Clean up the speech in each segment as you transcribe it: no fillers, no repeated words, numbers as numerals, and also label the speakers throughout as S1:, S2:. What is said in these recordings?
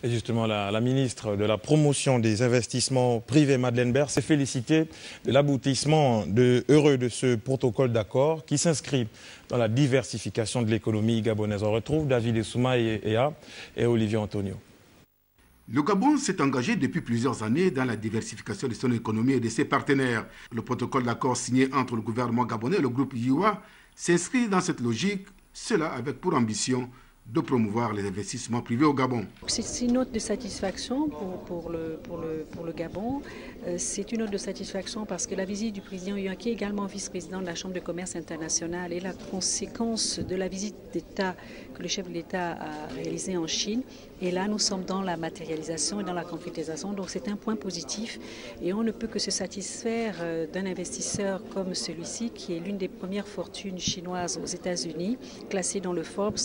S1: Et justement, la ministre de la Promotion des investissements privés, Madeleine Berre, s'est félicitée de l'aboutissement heureux de ce protocole d'accord qui s'inscrit dans la diversification de l'économie gabonaise. On retrouve David Essouma et Olivier Antonio.
S2: Le Gabon s'est engagé depuis plusieurs années dans la diversification de son économie et de ses partenaires. Le protocole d'accord signé entre le gouvernement gabonais et le groupe IUA s'inscrit dans cette logique, cela avec pour ambition de promouvoir les investissements privés au Gabon.
S3: C'est une note de satisfaction pour le Gabon. C'est une note de satisfaction parce que la visite du président Yuan, qui est également vice-président de la Chambre de commerce internationale, est la conséquence de la visite d'État que le chef de l'État a réalisée en Chine. Et là, nous sommes dans la matérialisation et dans la concrétisation. Donc c'est un point positif et on ne peut que se satisfaire d'un investisseur comme celui-ci, qui est l'une des premières fortunes chinoises aux États-Unis, classée dans le Forbes,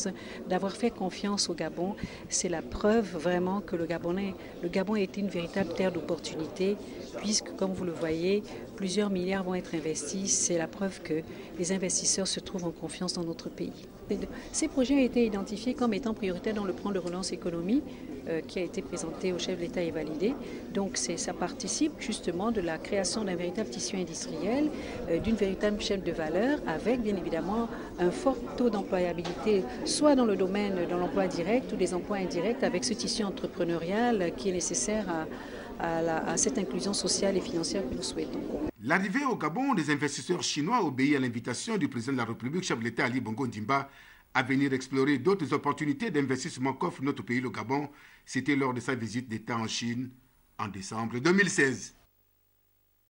S3: d'avoir fait confiance au Gabon. C'est la preuve vraiment que le Gabon est une véritable terre d'opportunités, puisque, comme vous le voyez, plusieurs milliards vont être investis. C'est la preuve que les investisseurs se trouvent en confiance dans notre pays. Ces projets ont été identifiés comme étant prioritaires dans le plan de relance économie qui a été présenté au chef de l'État et validé. Donc ça participe justement de la création d'un véritable tissu industriel, d'une véritable chaîne de valeur, avec bien évidemment un fort taux d'employabilité, soit dans le domaine de l'emploi direct ou des emplois indirects, avec ce tissu entrepreneurial qui est nécessaire à cette inclusion sociale et financière que nous souhaitons.
S2: L'arrivée au Gabon des investisseurs chinois obéit à l'invitation du président de la République, chef de l'État Ali Bongo Ondimba, à venir explorer d'autres opportunités d'investissement qu'offre notre pays, le Gabon. C'était lors de sa visite d'État en Chine en décembre 2016.